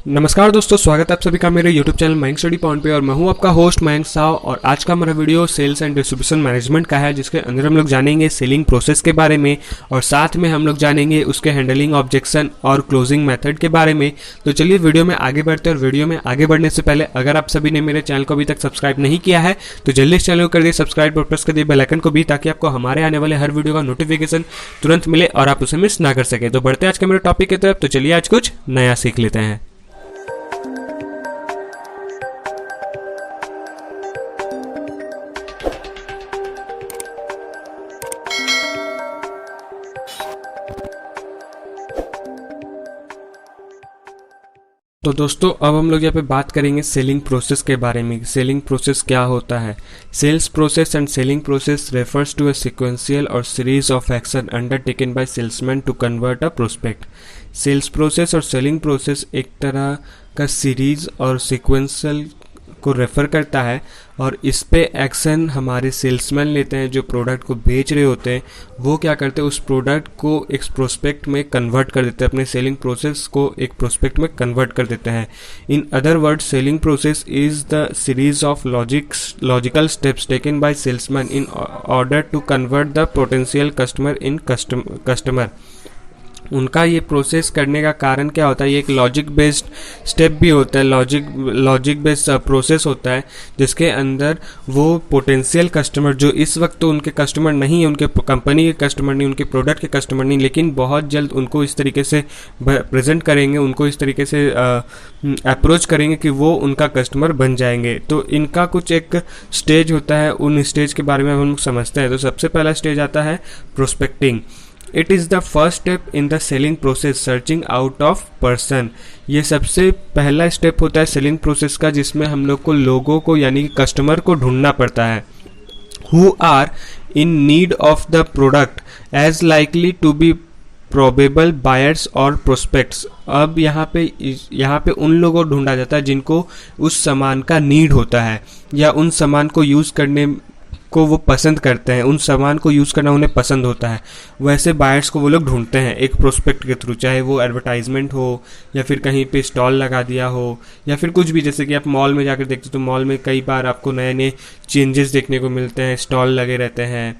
नमस्कार दोस्तों, स्वागत है आप सभी का मेरे YouTube channel Mayank study point पे। और मैं हूं आपका होस्ट मयंक साव। और आज का हमारा video sales and distribution management का है, जिसके अंदर हम लोग जानेंगे सेलिंग प्रोसेस के बारे में और साथ में हम लोग जानेंगे उसके हैंडलिंग ऑब्जेक्शन और क्लोजिंग मेथड के बारे में। तो चलिए वीडियो में आगे बढ़ते हैं। और वीडियो में आगे बढ़ने से पहले अगर आप सभी ने मेरे चैनल को अभी तक सब्सक्राइब नहीं किया है तो जल्दी इस चैनल को कर दिए सब्सक्राइब और प्रेस कर दिए बेल आइकन को भी, ताकि आपको हमारे आने वाले हर वीडियो का नोटिफिकेशन तुरंत मिले और आप उसे मिस ना कर सके। तो बढ़ते हैं आज के मेरे टॉपिक की तरफ। तो चलिए आज कुछ नया सीख लेते हैं। तो दोस्तों, अब हम लोग यहाँ पे बात करेंगे सेलिंग प्रोसेस के बारे में। सेलिंग प्रोसेस क्या होता है? Sales process and selling process refers to a sequential और series of action undertaken by salesman to convert a prospect. Sales process और सेलिंग प्रोसेस एक तरह का सीरीज और सीक्वेंशियल को रेफर करता है, और इस पे एक्शन हमारे सेल्समैन लेते हैं जो प्रोडक्ट को बेच रहे होते हैं। वो क्या करते हैं, उस प्रोडक्ट को एक प्रोस्पेक्ट में कन्वर्ट कर देते हैं, अपने सेलिंग प्रोसेस को एक प्रोस्पेक्ट में कन्वर्ट कर देते हैं। In other word, selling process is the series of logical steps taken by salesman in order to convert the potential customer in customer. उनका ये प्रोसेस करने का कारण क्या होता है? ये एक लॉजिक बेस्ड स्टेप भी होता है, लॉजिक बेस्ड प्रोसेस होता है, जिसके अंदर वो पोटेंशियल कस्टमर जो इस वक्त तो उनके कस्टमर नहीं है, उनके कंपनी के कस्टमर नहीं, उनके प्रोडक्ट के कस्टमर नहीं, लेकिन बहुत जल्द उनको इस तरीके से प्रेजेंट करेंगे, उनको इस तरीके से अप्रोच करेंगे कि वो उनका कस्टमर बन जाएंगे। तो इनका कुछ एक स्टेज होता है, उन स्टेज के बारे में हम समझते हैं। तो सबसे पहला स्टेज आता है prospecting. It is the first step in the selling process, searching out of person. ये सबसे पहला स्टेप होता है सेलिंग प्रोसेस का, जिसमें हम लोग को लोगों को यानी कि कस्टमर को ढूंढना पड़ता है। Who are in need of the product as likely to be probable buyers और प्रोस्पेक्ट्स। अब यहाँ पे उन लोगों को ढूंढा जाता है जिनको उस सामान का नीड होता है, या उन सामान को यूज़ करने को वो पसंद करते हैं, उन सामान को यूज़ करना उन्हें पसंद होता है। वैसे बायर्स को वो लोग ढूंढते हैं एक प्रोस्पेक्ट के थ्रू, चाहे वो एडवर्टाइजमेंट हो या फिर कहीं पे स्टॉल लगा दिया हो या फिर कुछ भी। जैसे कि आप मॉल में जाकर देखते हो तो मॉल में कई बार आपको नए नए चेंजेस देखने को मिलते हैं, स्टॉल लगे रहते हैं,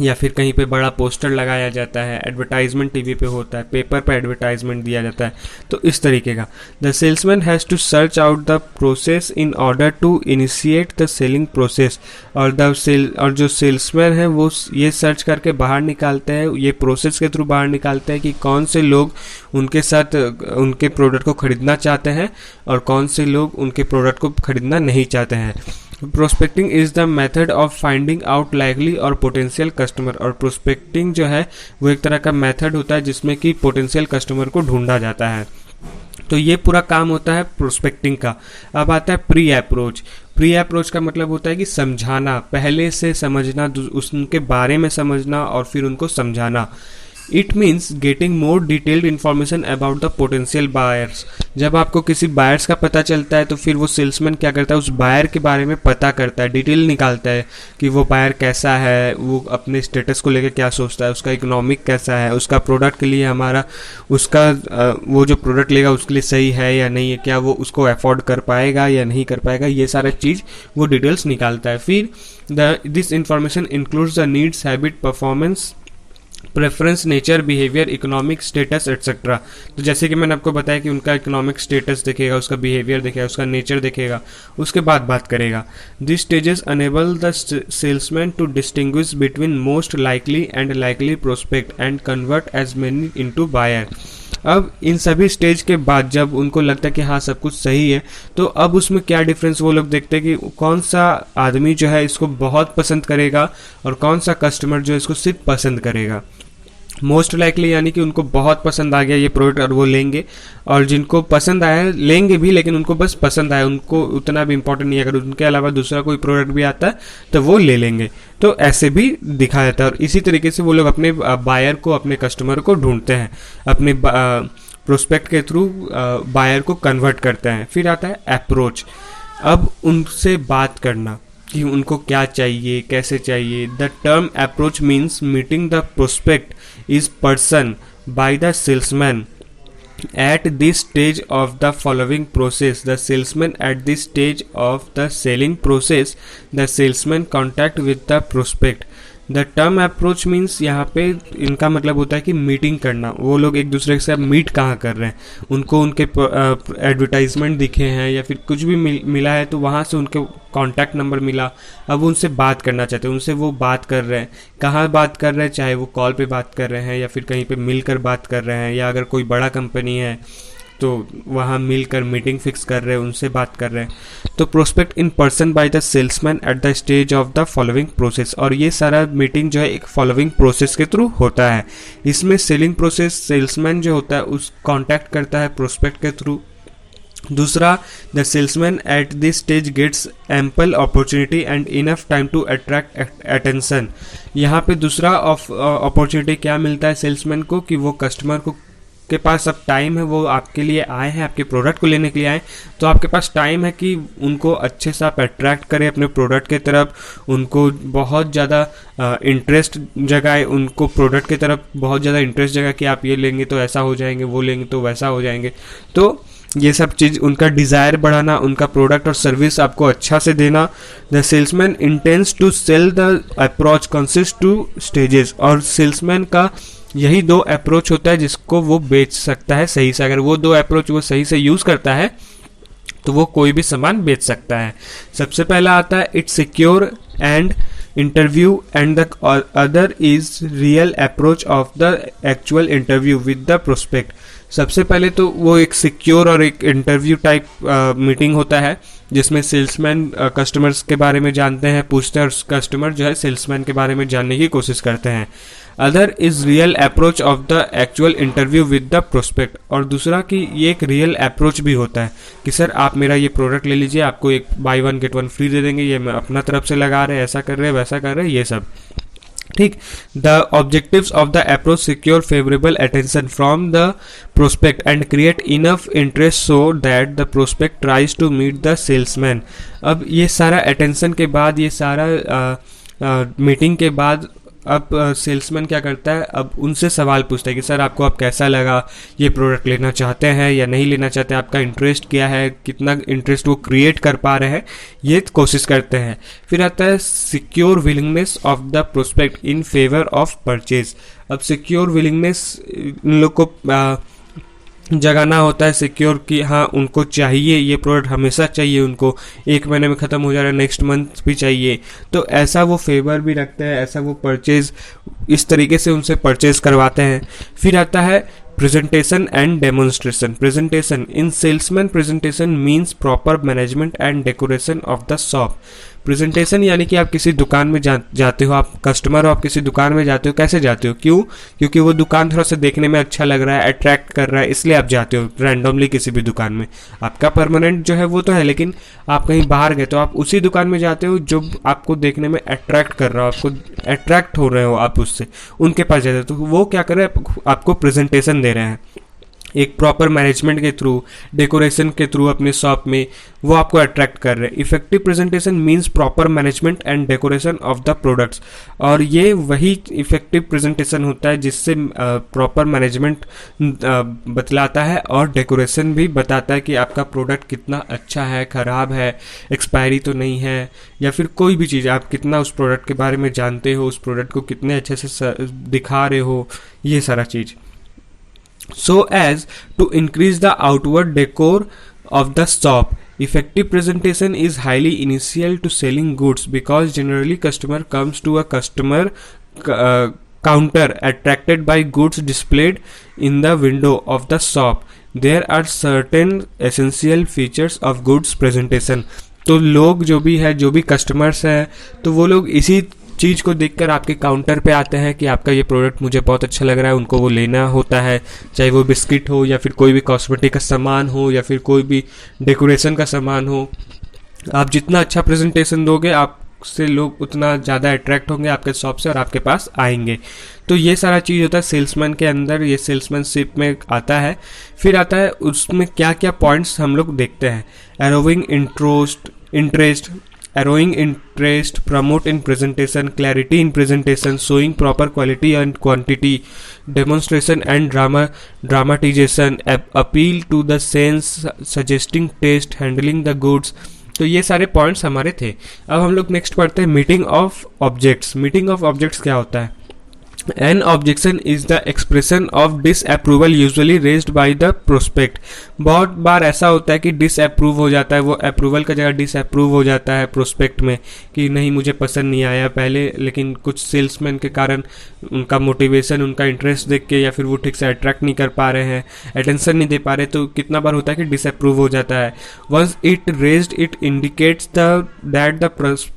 या फिर कहीं पे बड़ा पोस्टर लगाया जाता है, एडवर्टाइजमेंट टीवी पे होता है, पेपर पे एडवर्टाइजमेंट दिया जाता है। तो इस तरीके का the salesman has to search out the process in order to initiate the selling process. और जो सेल्समैन है वो ये सर्च करके बाहर निकालते हैं, ये प्रोसेस के थ्रू बाहर निकालते हैं कि कौन से लोग उनके साथ उनके प्रोडक्ट को खरीदना चाहते हैं और कौन से लोग उनके प्रोडक्ट को खरीदना नहीं चाहते हैं। Prospecting is the method of finding out likely और पोटेंशियल कस्टमर। और प्रोस्पेक्टिंग जो है वो एक तरह का मेथड होता है जिसमें कि पोटेंशियल कस्टमर को ढूंढा जाता है। तो ये पूरा काम होता है प्रोस्पेक्टिंग का। अब आता है प्री अप्रोच। प्री अप्रोच का मतलब होता है कि समझाना, पहले से समझना, उनके बारे में समझना और फिर उनको समझाना। It means getting more detailed information about the potential buyers. जब आपको किसी बायर्स का पता चलता है तो फिर वो सेल्समैन क्या करता है, उस बायर के बारे में पता करता है, डिटेल निकालता है कि वो बायर कैसा है, वो अपने स्टेटस को लेकर क्या सोचता है, उसका इकोनॉमिक कैसा है, उसका प्रोडक्ट के लिए वो जो प्रोडक्ट लेगा उसके लिए सही है या नहीं है, क्या वो उसको अफोर्ड कर पाएगा या नहीं कर पाएगा, ये सारा चीज़ वो डिटेल्स निकालता है। फिर this information includes the needs, habit, performance, preference, nature, behaviour, economic status etcetera. तो जैसे कि मैंने आपको बताया कि उनका इकोनॉमिक स्टेटस देखेगा, उसका बिहेवियर देखेगा, उसका नेचर देखेगा, उसके बाद बात करेगा। This stages enable the salesman to distinguish between most likely and likely prospect and convert as many into buyer. अब इन सभी स्टेज के बाद जब उनको लगता है कि हाँ सब कुछ सही है, तो अब उसमें क्या डिफरेंस वो लोग देखते हैं कि कौन सा आदमी जो है इसको बहुत पसंद करेगा और कौन सा कस्टमर जो है इसको सिर्फ पसंद करेगा। मोस्ट लाइकली यानी कि उनको बहुत पसंद आ गया ये प्रोडक्ट और वो लेंगे, और जिनको पसंद आया लेंगे भी, लेकिन उनको बस पसंद आया, उनको उतना भी इंपॉर्टेंट नहीं है, अगर उनके अलावा दूसरा कोई प्रोडक्ट भी आता है तो वो ले लेंगे। तो ऐसे भी दिखाया जाता है, और इसी तरीके से वो लोग अपने बायर को, अपने कस्टमर को ढूंढते हैं, अपने प्रोस्पेक्ट के थ्रू बायर को कन्वर्ट करते हैं। फिर आता है अप्रोच। अब उनसे बात करना कि उनको क्या चाहिए, कैसे चाहिए। The term approach means meeting the prospect is person by the salesman At this stage of the following process, the salesman at this stage of the selling process, the salesman contact with the prospect. The term approach means यहाँ पे इनका मतलब होता है कि meeting करना। वो लोग एक दूसरे से मीट कहाँ कर रहे हैं, उनको उनके एडवर्टाइजमेंट दिखे हैं या फिर कुछ भी मिला है तो वहाँ से उनके कॉन्टैक्ट नंबर मिला, अब उनसे बात करना चाहते हैं, उनसे वो बात कर रहे हैं। कहाँ बात कर रहे हैं, चाहे वो कॉल पे बात कर रहे हैं या फिर कहीं पे मिलकर बात कर रहे हैं, या अगर कोई बड़ा कंपनी है तो वहाँ मिलकर मीटिंग फिक्स कर रहे हैं, उनसे बात कर रहे हैं। तो prospect in person by the salesman at the stage of the following process, और ये सारा मीटिंग जो है एक फॉलोइंग प्रोसेस के थ्रू होता है। इसमें सेलिंग प्रोसेस सेल्समैन जो होता है उस कॉन्टैक्ट करता है प्रोस्पेक्ट के थ्रू। दूसरा, the salesman at this stage gets ample opportunity and enough time to attract attention. यहाँ पे दूसरा अपॉर्चुनिटी क्या मिलता है सेल्समैन को कि वो कस्टमर को के पास अब टाइम है, वो आपके लिए आए हैं, आपके प्रोडक्ट को लेने के लिए आए, तो आपके पास टाइम है कि उनको अच्छे से आप अट्रैक्ट करें अपने प्रोडक्ट की तरफ, उनको बहुत ज़्यादा इंटरेस्ट जगाए, उनको प्रोडक्ट की तरफ बहुत ज़्यादा इंटरेस्ट जगाए कि आप ये लेंगे तो ऐसा हो जाएंगे, वो लेंगे तो वैसा हो जाएंगे। तो ये सब चीज़ उनका डिज़ायर बढ़ाना, उनका प्रोडक्ट और सर्विस आपको अच्छा से देना। The salesman intense to sell the approach consist two stages, और सेल्समैन का यही दो अप्रोच होता है जिसको वो बेच सकता है सही से। अगर वो दो अप्रोच वो सही से यूज़ करता है तो वो कोई भी सामान बेच सकता है। सबसे पहला आता है it's secure and interview, and the other is real approach of the actual interview with the prospect. सबसे पहले तो वो एक सिक्योर और एक इंटरव्यू टाइप मीटिंग होता है जिसमें सेल्समैन कस्टमर्स के बारे में जानते हैं, पूछते हैं, और कस्टमर जो है सेल्समैन के बारे में जानने की कोशिश करते हैं। Other is real approach of the actual interview with the prospect, और दूसरा कि ये एक रियल अप्रोच भी होता है कि सर आप मेरा ये प्रोडक्ट ले लीजिए, आपको एक buy one get one free दे देंगे, ये मैं अपना तरफ से लगा रहे हैं, ऐसा कर रहे हैं, वैसा कर रहे हैं, ये सब ठीक। The objectives of the approach secure favourable attention from the prospect and create enough interest so that the prospect tries to meet the salesman. अब ये सारा अटेंशन के बाद, ये सारा मीटिंग के बाद अब सेल्समैन क्या करता है, अब उनसे सवाल पूछता है कि सर आपको अब कैसा लगा, ये प्रोडक्ट लेना चाहते हैं या नहीं लेना चाहते, आपका इंटरेस्ट क्या है, कितना इंटरेस्ट वो क्रिएट कर पा रहे हैं, ये कोशिश करते हैं। फिर आता है secure willingness of the prospect in favour of purchase. अब सिक्योर विलिंगनेस इन लोग को जगाना होता है सिक्योर कि हाँ उनको चाहिए, ये प्रोडक्ट हमेशा चाहिए, उनको एक महीने में ख़त्म हो जा रहा है, नेक्स्ट मंथ भी चाहिए, तो ऐसा वो फेवर भी रखते हैं, ऐसा वो परचेज इस तरीके से उनसे परचेज करवाते हैं। फिर आता है presentation and demonstration. Presentation in salesman presentation means proper management and decoration of the shop. Presentation यानी कि आप किसी दुकान में जाते हो, आप कस्टमर हो, आप किसी दुकान में जाते हो, कैसे जाते हो, क्यों? क्योंकि वो दुकान थोड़ा सा देखने में अच्छा लग रहा है, अट्रैक्ट कर रहा है, इसलिए आप जाते हो रैंडमली किसी भी दुकान में। आपका परमानेंट जो है वो तो है, लेकिन आप कहीं बाहर गए तो आप उसी दुकान में जाते हो जो आपको देखने में अट्रैक्ट कर रहा हो, आपको अट्रैक्ट हो रहे हो आप उससे, उनके पास जाते हो। तो वो क्या कर रहे हैं, आपको प्रेजेंटेशन दे रहे हैं एक प्रॉपर मैनेजमेंट के थ्रू, डेकोरेशन के थ्रू अपने शॉप में, वो आपको अट्रैक्ट कर रहे हैं। Effective presentation means proper management and decoration of the products, और ये वही इफेक्टिव प्रेजेंटेशन होता है जिससे प्रॉपर मैनेजमेंट बतलाता है और डेकोरेशन भी बताता है कि आपका प्रोडक्ट कितना अच्छा है, ख़राब है, एक्सपायरी तो नहीं है, या फिर कोई भी चीज़, आप कितना उस प्रोडक्ट के बारे में जानते हो, उस प्रोडक्ट को कितने अच्छे से दिखा रहे हो, ये सारा चीज़। So as to increase the outward decor of the shop, effective presentation is highly initial to selling goods because generally customer comes to a customer counter attracted by goods displayed in the window of the shop. There are certain essential features of goods presentation. तो लोग जो भी है, जो भी customers हैं, तो वो लोग इसी चीज़ को देखकर आपके काउंटर पे आते हैं कि आपका ये प्रोडक्ट मुझे बहुत अच्छा लग रहा है, उनको वो लेना होता है, चाहे वो बिस्किट हो या फिर कोई भी कॉस्मेटिक का सामान हो या फिर कोई भी डेकोरेशन का सामान हो। आप जितना अच्छा प्रेजेंटेशन दोगे, आपसे लोग उतना ज़्यादा अट्रैक्ट होंगे आपके शॉप से और आपके पास आएंगे। तो ये सारा चीज़ होता है सेल्समैन के अंदर, ये सेल्समैनशिप में आता है। फिर आता है उसमें क्या क्या पॉइंट्स हम लोग देखते हैं, अरोविंग interest, arrowing interest, promote in presentation, clarity in presentation, showing proper quality and quantity, demonstration and dramatization, appeal to the sense, suggesting taste, handling the goods. तो ये सारे पॉइंट्स हमारे थे। अब हम लोग नेक्स्ट पढ़ते हैं meeting of objects. Meeting of objects क्या होता है? An objection is the expression of disapproval usually raised by the prospect। बहुत बार ऐसा होता है कि disapprove हो जाता है, वो approval का जगह disapprove हो जाता है prospect में कि नहीं मुझे पसंद नहीं आया पहले, लेकिन कुछ सेल्समैन के कारण उनका मोटिवेशन, उनका इंटरेस्ट देख के या फिर वो ठीक से अट्रैक्ट नहीं कर पा रहे हैं, अटेंशन नहीं दे पा रहे, तो कितना बार होता है कि disapprove हो जाता है। Once it raised it indicates that the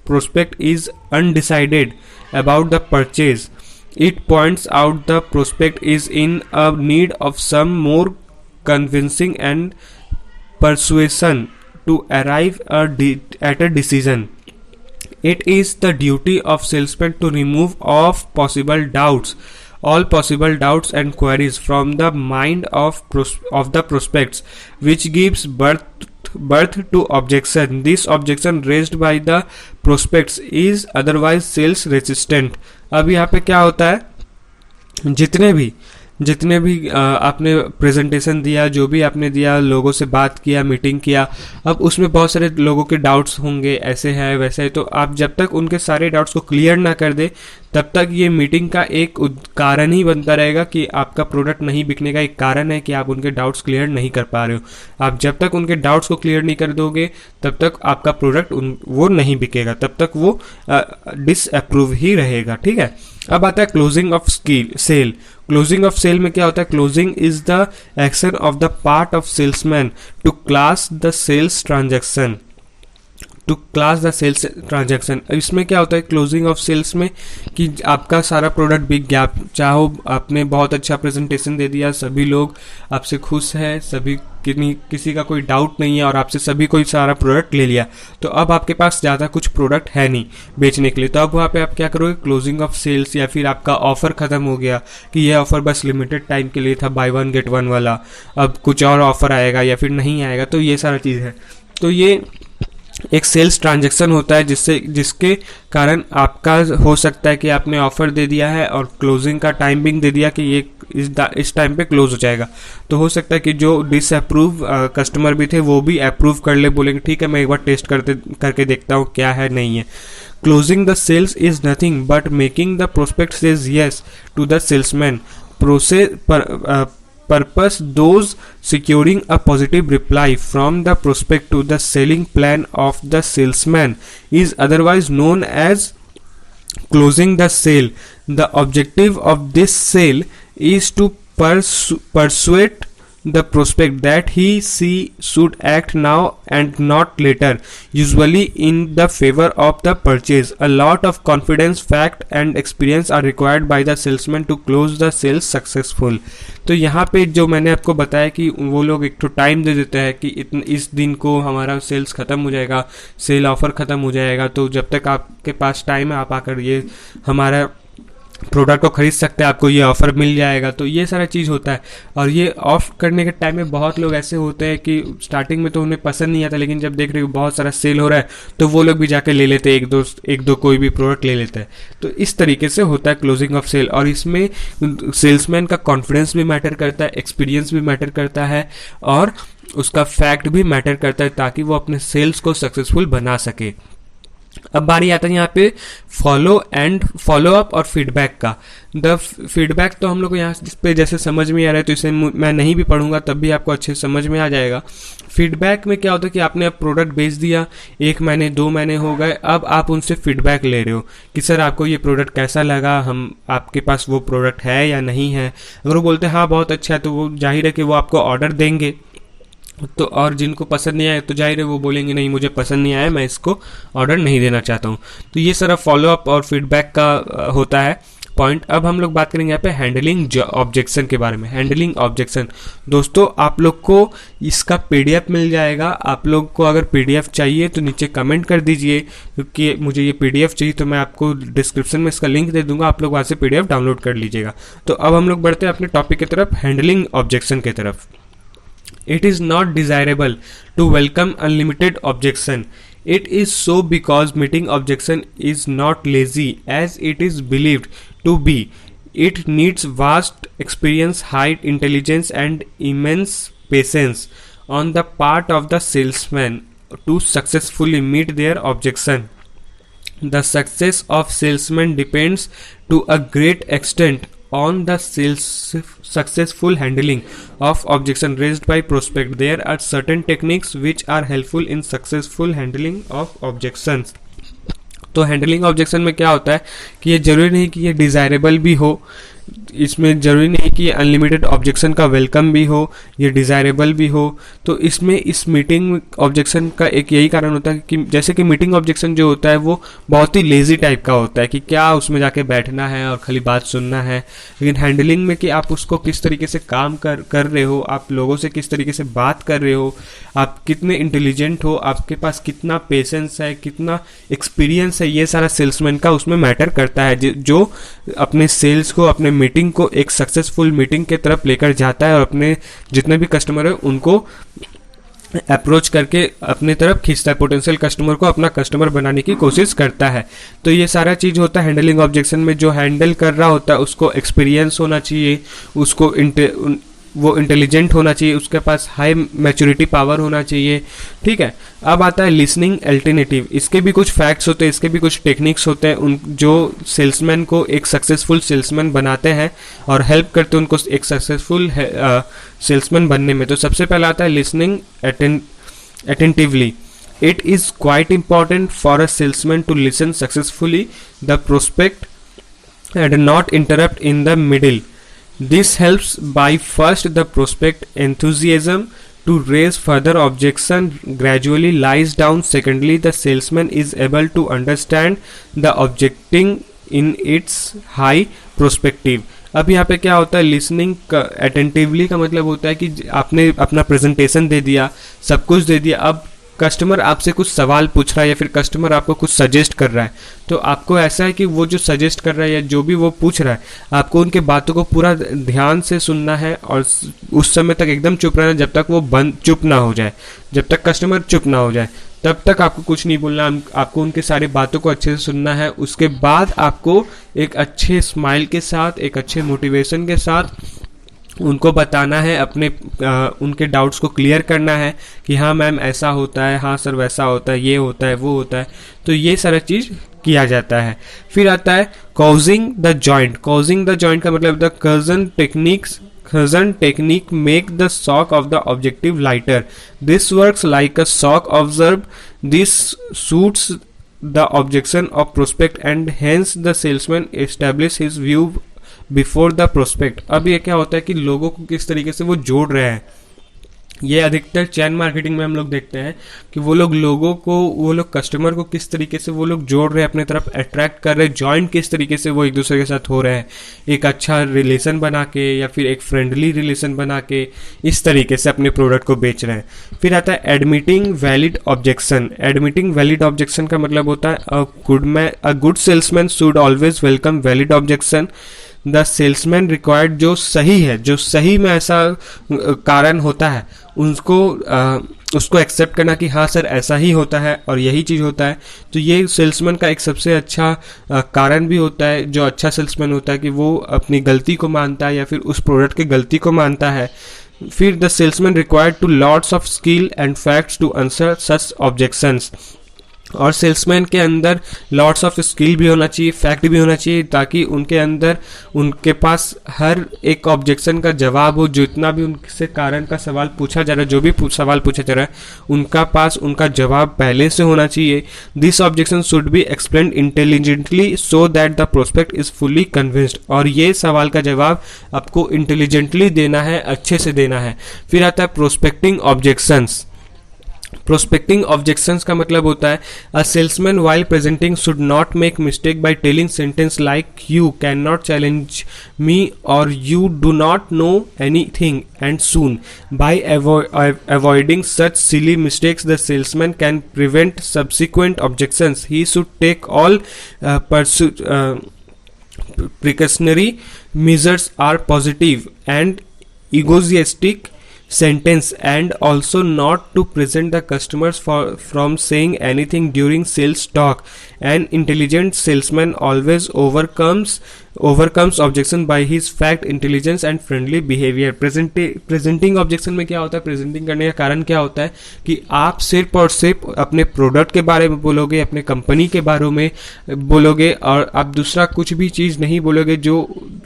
prospect is undecided about the purchase। It points out the prospect is in a need of some more convincing and persuasion to arrive at a decision. It is the duty of salesman to remove all possible doubts and queries from the mind of the prospects, which gives birth to objection. This objection raised by the prospects is otherwise sales resistant। अब यहाँ पे क्या होता है, जितने भी आपने presentation दिया, जो भी आपने दिया, लोगों से बात किया, मीटिंग किया, अब उसमें बहुत सारे लोगों के डाउट्स होंगे, ऐसे है वैसे है, तो आप जब तक उनके सारे डाउट्स को क्लियर ना कर दे तब तक ये मीटिंग का एक कारण ही बनता रहेगा कि आपका प्रोडक्ट नहीं बिकने का एक कारण है कि आप उनके डाउट्स क्लियर नहीं कर पा रहे हो। आप जब तक उनके डाउट्स को क्लियर नहीं कर दोगे तब तक आपका प्रोडक्ट वो नहीं बिकेगा, तब तक वो डिसअप्रूव ही रहेगा। ठीक है, अब आता है closing of sale. Closing of sale में क्या होता है? Closing is the action of the part of salesman to close the sales transaction. इसमें क्या होता है क्लोजिंग ऑफ सेल्स में कि आपका सारा प्रोडक्ट बिक गया, चाहो आपने बहुत अच्छा प्रेजेंटेशन दे दिया, सभी लोग आपसे खुश हैं, सभी किसी का कोई डाउट नहीं है और आपसे सभी कोई सारा प्रोडक्ट ले लिया, तो अब आपके पास ज़्यादा कुछ प्रोडक्ट है नहीं बेचने के लिए, तो अब वहाँ पे आप क्या करोगे? क्लोजिंग ऑफ सेल्स, या फिर आपका ऑफर ख़त्म हो गया कि ये ऑफर बस लिमिटेड टाइम के लिए था, बाय वन गेट वन वाला, अब कुछ और ऑफर आएगा या फिर नहीं आएगा, तो ये सारा चीज़ है। तो ये एक सेल्स ट्रांजैक्शन होता है जिसके कारण आपका हो सकता है कि आपने ऑफर दे दिया है और क्लोजिंग का टाइमिंग दे दिया कि ये इस टाइम पे क्लोज हो जाएगा, तो हो सकता है कि जो डिसअप्रूव कस्टमर भी थे वो भी अप्रूव कर ले, बोलेंगे ठीक है मैं एक बार टेस्ट करके देखता हूँ क्या है नहीं है। Closing the sales is nothing but making the prospect says yes to the salesman. Purpose those securing a positive reply from the prospect to the selling plan of the salesman is otherwise known as closing the sale. The objective of this sale is to persuade the prospect that she should act now and not later, usually in the favor of the purchase. A lot of confidence, fact and experience are required by the salesman to close the sales successful। तो यहाँ पे जो मैंने आपको बताया कि वो लोग एक तो टाइम दे देते हैं कि इस दिन को हमारा सेल्स ख़त्म हो जाएगा, सेल ऑफर ख़त्म हो जाएगा, तो जब तक आपके पास टाइम है आप आकर ये हमारा प्रोडक्ट को खरीद सकते हैं, आपको ये ऑफ़र मिल जाएगा। तो ये सारा चीज़ होता है। और ये ऑफ करने के टाइम में बहुत लोग ऐसे होते हैं कि स्टार्टिंग में तो उन्हें पसंद नहीं आता, लेकिन जब देख रहे हो बहुत सारा सेल हो रहा है तो वो लोग भी जाके ले लेते हैं, एक दो कोई भी प्रोडक्ट ले लेता है। तो इस तरीके से होता है क्लोजिंग ऑफ सेल। और इसमें सेल्समैन का कॉन्फिडेंस भी मैटर करता है, एक्सपीरियंस भी मैटर करता है और उसका फैक्ट भी मैटर करता है, ताकि वो अपने सेल्स को सक्सेसफुल बना सके। अब बारी आता है यहाँ पे फॉलो अप और फीडबैक का। द फीडबैक तो हम लोग को यहाँ पे जैसे समझ में आ रहा है, तो इसे मैं नहीं भी पढ़ूंगा तब भी आपको अच्छे समझ में आ जाएगा। फीडबैक में क्या होता है कि आपने अब प्रोडक्ट बेच दिया, 1 महीने 2 महीने हो गए, अब आप उनसे फीडबैक ले रहे हो कि सर आपको ये प्रोडक्ट कैसा लगा, आपके पास वो प्रोडक्ट है या नहीं है। अगर वो बोलते हैं हाँ बहुत अच्छा है, तो वो जाहिर है कि वो आपको ऑर्डर देंगे। तो और जिनको पसंद नहीं आया तो जाहिर है वो बोलेंगे नहीं मुझे पसंद नहीं आया, मैं इसको ऑर्डर नहीं देना चाहता हूँ। तो ये सारा फॉलोअप और फीडबैक का होता है पॉइंट। अब हम लोग बात करेंगे यहाँ पे हैंडलिंग ऑब्जेक्शन के बारे में। हैंडलिंग ऑब्जेक्शन दोस्तों आप लोग को इसका पीडीएफ मिल जाएगा। आप लोग को अगर पीडीएफ चाहिए तो नीचे कमेंट कर दीजिए, क्योंकि मुझे ये पीडीएफ चाहिए, तो मैं आपको डिस्क्रिप्शन में इसका लिंक दे दूंगा, आप लोग वहाँ से पीडीएफ डाउनलोड कर लीजिएगा। तो अब हम लोग बढ़ते हैं अपने टॉपिक की तरफ, हैंडलिंग ऑब्जेक्शन की तरफ। It is not desirable to welcome unlimited objection. It is so because meeting objection is not lazy as it is believed to be. It needs vast experience, high intelligence, and immense patience on the part of the salesman to successfully meet their objection. The success of salesman depends to a great extent on the successful handling of objection raised by prospect. There are certain techniques which are helpful in successful handling of objections. तो handling objection में क्या होता है कि ये जरूरी नहीं कि ये डिज़ायरेबल भी हो, इसमें ज़रूरी नहीं कि अनलिमिटेड ऑब्जेक्शन का वेलकम भी हो, ये डिज़ायरेबल भी हो। तो इसमें इस मीटिंग ऑब्जेक्शन का एक यही कारण होता है कि जैसे कि मीटिंग ऑब्जेक्शन जो होता है वो बहुत ही लेज़ी टाइप का होता है कि क्या उसमें जाके बैठना है और खाली बात सुनना है। लेकिन हैंडलिंग में कि आप उसको किस तरीके से काम कर रहे हो, आप लोगों से किस तरीके से बात कर रहे हो, आप कितने इंटेलिजेंट हो, आपके पास कितना पेशेंस है, कितना एक्सपीरियंस है, ये सारा सेल्समैन का उसमें मैटर करता है, जो अपने सेल्स को, अपने मीटिंग को एक सक्सेसफुल मीटिंग के तरफ लेकर जाता है और अपने जितने भी कस्टमर है उनको अप्रोच करके अपने तरफ खींचता है, पोटेंशियल कस्टमर को अपना कस्टमर बनाने की कोशिश करता है। तो ये सारा चीज़ होता है हैंडलिंग ऑब्जेक्शन में। जो हैंडल कर रहा होता है उसको एक्सपीरियंस होना चाहिए, उसको वो इंटेलिजेंट होना चाहिए, उसके पास हाई मैच्योरिटी पावर होना चाहिए। ठीक है, अब आता है लिसनिंग अल्टरनेटिव। इसके भी कुछ फैक्ट्स होते हैं, इसके भी कुछ टेक्निक्स होते हैं उन जो सेल्समैन को एक सक्सेसफुल सेल्समैन बनाते हैं और हेल्प करते हैं उनको एक सक्सेसफुल सेल्समैन बनने में। तो सबसे पहला आता है listening attentively. It is quite important for a salesman to listen successfully the prospect and not interrupt in the middle. This helps by first the prospect enthusiasm to raise further objection gradually lies down. Secondly, the salesman is able to understand the objecting in its high perspective. अब यहाँ पे क्या होता है, listening attentively का मतलब होता है कि आपने अपना प्रेजेंटेशन दे दिया, सब कुछ दे दिया, अब कस्टमर आपसे कुछ सवाल पूछ रहा है या फिर कस्टमर आपको कुछ सजेस्ट कर रहा है, तो आपको ऐसा है कि वो जो सजेस्ट कर रहा है या जो भी वो पूछ रहा है आपको उनके बातों को पूरा ध्यान से सुनना है और उस समय तक एकदम चुप रहना जब तक वो चुप ना हो जाए, जब तक कस्टमर चुप ना हो जाए तब तक आपको कुछ नहीं बोलना, आपको उनके सारी बातों को अच्छे से सुनना है। उसके बाद आपको एक अच्छे स्माइल के साथ, एक अच्छे मोटिवेशन के साथ उनको बताना है, अपने उनके डाउट्स को क्लियर करना है कि हाँ मैम ऐसा होता है, हाँ सर वैसा होता है, ये होता है, वो होता है। तो ये सारा चीज़ किया जाता है। फिर आता है causing the joint. Causing the joint का मतलब the cousin technique make the shock of the objective lighter. This works like a shock absorb. This suits the objection of prospect and hence the salesman establish his view before the prospect. अब ये क्या होता है कि लोगों को किस तरीके से वो जोड़ रहे हैं, ये अधिकतर चैन मार्केटिंग में हम लोग देखते हैं कि वो लोग कस्टमर को किस तरीके से वो लोग जोड़ रहे हैं, अपने तरफ अट्रैक्ट कर रहे हैं, जॉइंट किस तरीके से वो एक दूसरे के साथ हो रहे हैं, एक अच्छा रिलेशन बना के या फिर एक फ्रेंडली रिलेशन बना के इस तरीके से अपने प्रोडक्ट को बेच रहे हैं। फिर आता है admitting valid objection. Admitting valid objection का मतलब होता है a good salesman should always welcome valid objection. The salesman required जो सही है, जो सही में ऐसा कारण होता है उसको एक्सेप्ट करना कि हाँ सर ऐसा ही होता है और यही चीज़ होता है। तो ये सेल्समैन का एक सबसे अच्छा कारण भी होता है। जो अच्छा सेल्समैन होता है कि वो अपनी गलती को मानता है या फिर उस प्रोडक्ट की गलती को मानता है। फिर the salesman required to lots of skill and facts to answer such objections. और सेल्समैन के अंदर लॉट्स ऑफ स्किल भी होना चाहिए, फैक्ट भी होना चाहिए, ताकि उनके पास हर एक ऑब्जेक्शन का जवाब हो। जितना भी उनसे कारण का सवाल पूछा जा रहा है, जो भी सवाल पूछा जा रहा है, उनका पास उनका जवाब पहले से होना चाहिए। This objection should be explained intelligently so that the prospect is fully convinced. और ये सवाल का जवाब आपको इंटेलिजेंटली देना है, अच्छे से देना है। फिर आता है प्रोस्पेक्टिंग ऑब्जेक्शंस। प्रोस्पेक्टिंग ऑब्जेक्शंस का मतलब होता है a salesman while presenting should not make mistake by telling sentence like you can not challenge me और you do not know anything and so on. By avoiding such silly mistakes the salesman can prevent subsequent objections. He should take all precautionary measures are positive and egoistic sentence and also not to present the customers from saying anything during sales talk. An intelligent salesman always overcomes objection by his fact, intelligence and friendly behavior. Presenting objection में क्या होता है, presenting करने का कारण क्या होता है कि आप सिर्फ और सिर्फ अपने प्रोडक्ट के बारे में बोलोगे, अपने कंपनी के बारे में बोलोगे और आप दूसरा कुछ भी चीज़ नहीं बोलोगे जो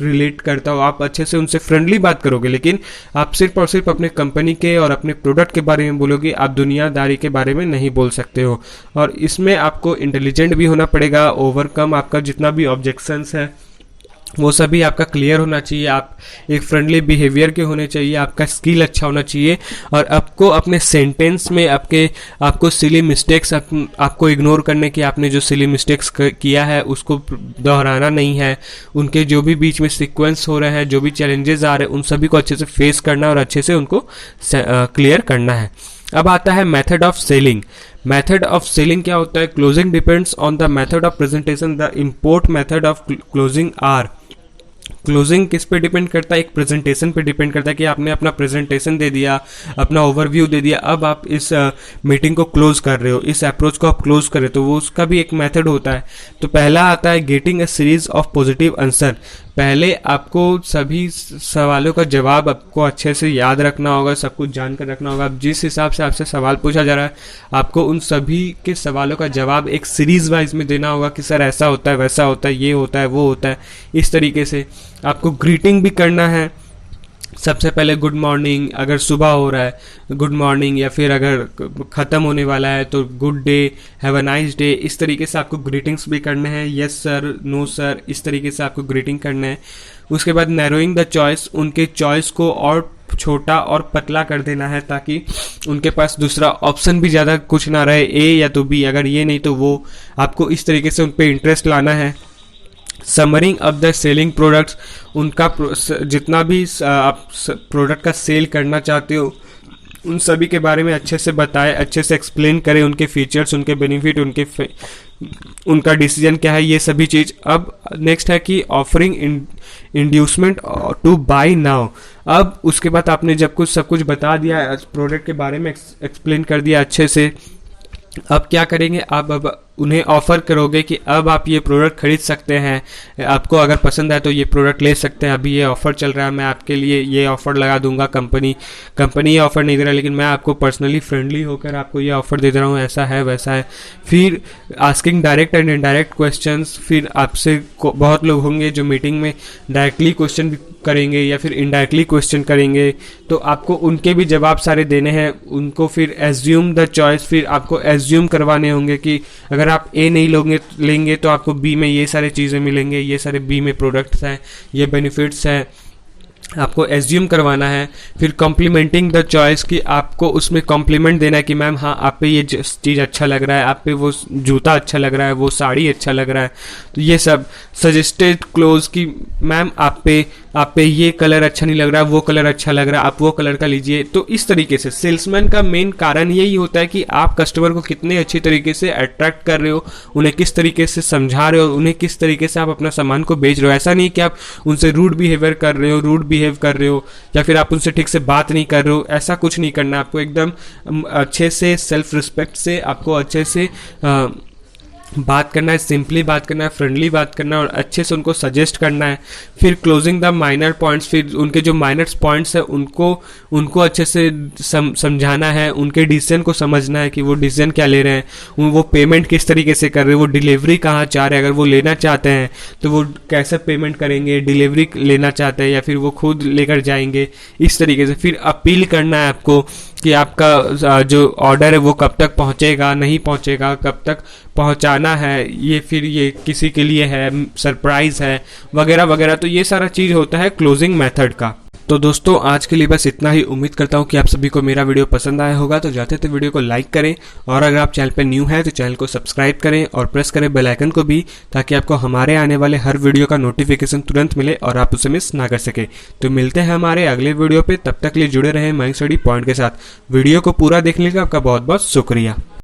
रिलेट करता हो। आप अच्छे से उनसे फ्रेंडली बात करोगे, लेकिन आप सिर्फ और सिर्फ अपने कंपनी के और अपने प्रोडक्ट के बारे में बोलोगे, आप दुनियादारी के बारे में नहीं बोल सकते हो। और इसमें आपको इंटेलिजेंट भी होना पड़ेगा, ओवरकम आपका जितना भी ऑब्जेक्शंस है वो सभी आपका क्लियर होना चाहिए, आप एक फ्रेंडली बिहेवियर के होने चाहिए, आपका स्किल अच्छा होना चाहिए और आपको अपने सेंटेंस में आपको सिली मिस्टेक्स आपको इग्नोर करने की, आपने जो सिली मिस्टेक्स किया है उसको दोहराना नहीं है। उनके जो भी बीच में सीक्वेंस हो रहे हैं, जो भी चैलेंजेस आ रहे हैं, उन सभी को अच्छे से फेस करना और अच्छे से उनको क्लियर करना है। अब आता है method of selling. Method of selling क्या होता है? Closing depends on the method of presentation. The import method of closing are. Closing किस पे डिपेंड करता है? एक प्रेजेंटेशन पे डिपेंड करता है कि आपने अपना प्रेजेंटेशन दे दिया, अपना ओवरव्यू दे दिया, अब आप इस मीटिंग को क्लोज कर रहे हो, इस अप्रोच को आप क्लोज कर रहे हो, तो वो उसका भी एक मेथड होता है। तो पहला आता है getting a series of positive answer. पहले आपको सभी सवालों का जवाब आपको अच्छे से याद रखना होगा, सब कुछ जानकर रखना होगा। अब जिस हिसाब से आपसे सवाल पूछा जा रहा है, आपको उन सभी के सवालों का जवाब एक सीरीज वाइज में देना होगा कि सर ऐसा होता है, वैसा होता है, ये होता है, वो होता है। इस तरीके से आपको ग्रीटिंग भी करना है। सबसे पहले गुड मॉर्निंग, अगर सुबह हो रहा है गुड मॉर्निंग, या फिर अगर ख़त्म होने वाला है तो good day, have a nice day. इस तरीके से आपको ग्रीटिंग्स भी करने हैं, यस सर, नो सर, इस तरीके से आपको ग्रीटिंग करना है। उसके बाद नैरोइंग द चॉइस, उनके चॉइस को और छोटा और पतला कर देना है ताकि उनके पास दूसरा ऑप्शन भी ज़्यादा कुछ ना रहे, ए या तो बी, अगर ये नहीं तो वो। आपको इस तरीके से उन पर इंटरेस्ट लाना है। समरिंग ऑफ द सेलिंग प्रोडक्ट्स, उनका जितना भी आप प्रोडक्ट का सेल करना चाहते हो उन सभी के बारे में अच्छे से बताएं, अच्छे से एक्सप्लेन करें, उनके फीचर्स, उनके बेनिफिट, उनका डिसीजन क्या है, ये सभी चीज़। अब नेक्स्ट है कि offering inducement to buy now. अब उसके बाद आपने जब सब कुछ बता दिया, प्रोडक्ट के बारे में एक्सप्लेन कर दिया अच्छे से, अब क्या करेंगे? आप अब उन्हें ऑफ़र करोगे कि अब आप ये प्रोडक्ट खरीद सकते हैं, आपको अगर पसंद आए तो ये प्रोडक्ट ले सकते हैं, अभी ये ऑफ़र चल रहा है, मैं आपके लिए ये ऑफ़र लगा दूंगा। कंपनी ये ऑफ़र नहीं दे रहा, लेकिन मैं आपको पर्सनली फ्रेंडली होकर आपको ये ऑफ़र दे दे रहा हूँ, ऐसा है वैसा है। फिर asking direct and indirect questions, फिर आपसे बहुत लोग होंगे जो मीटिंग में डायरेक्टली क्वेश्चन करेंगे या फिर इनडायरेक्टली क्वेश्चन करेंगे, तो आपको उनके भी जवाब सारे देने हैं उनको। फिर एज्यूम द चॉइस, फिर आपको एज्यूम करवाने होंगे कि अगर आप ए नहीं लेंगे तो आपको बी में ये सारे चीज़ें मिलेंगे, ये सारे बी में प्रोडक्ट्स हैं, ये बेनिफिट्स हैं, आपको एज्यूम करवाना है। फिर कॉम्प्लीमेंटिंग द चॉइस, कि आपको उसमें कॉम्प्लीमेंट देना है कि मैम हाँ आप पे ये चीज़ अच्छा लग रहा है, आप पे वो जूता अच्छा लग रहा है, वो साड़ी अच्छा लग रहा है, तो ये सब। सजेस्टेड क्लोज, कि मैम आप पे ये कलर अच्छा नहीं लग रहा, वो कलर अच्छा लग रहा है, आप वो कलर का लीजिए। तो इस तरीके से सेल्समैन का मेन कारण यही होता है कि आप कस्टमर को कितने अच्छी तरीके से अट्रैक्ट कर रहे हो, उन्हें किस तरीके से समझा रहे हो, उन्हें किस तरीके से आप अपना सामान को बेच रहे हो। ऐसा नहीं कि आप उनसे रूड बिहेवियर कर रहे हो, या फिर आप उनसे ठीक से बात नहीं कर रहे हो, ऐसा कुछ नहीं करना। आपको एकदम अच्छे से सेल्फ रिस्पेक्ट से आपको अच्छे से बात करना है, सिंपली बात करना है, फ्रेंडली बात करना है और अच्छे से उनको सजेस्ट करना है। फिर क्लोजिंग द माइनर पॉइंट्स, फिर उनके जो माइनर पॉइंट्स है उनको अच्छे से समझाना है, उनके डिसीजन को समझना है कि वो डिसीजन क्या ले रहे हैं, वो पेमेंट किस तरीके से कर रहे हैं, वो डिलीवरी कहाँ चाह रहे हैं, अगर वो लेना चाहते हैं तो वो कैसे पेमेंट करेंगे, डिलीवरी लेना चाहते हैं या फिर वो खुद लेकर जाएंगे, इस तरीके से। फिर अपील करना है आपको कि आपका जो ऑर्डर है वो कब तक पहुंचेगा, नहीं पहुंचेगा, कब तक पहुंचाना है, ये फिर ये किसी के लिए है, सरप्राइज है, वगैरह वगैरह। तो ये सारा चीज़ होता है क्लोजिंग मेथड का। तो दोस्तों आज के लिए बस इतना ही। उम्मीद करता हूँ कि आप सभी को मेरा वीडियो पसंद आया होगा। तो जाते थे वीडियो को लाइक करें और अगर आप चैनल पर न्यू हैं तो चैनल को सब्सक्राइब करें और प्रेस करें बेल आइकन को भी, ताकि आपको हमारे आने वाले हर वीडियो का नोटिफिकेशन तुरंत मिले और आप उसे मिस ना कर सके। तो मिलते हैं हमारे अगले वीडियो पे, तब तक लिए जुड़े रहें माइंड स्टडी पॉइंट के साथ। वीडियो को पूरा देखने का आपका बहुत बहुत शुक्रिया।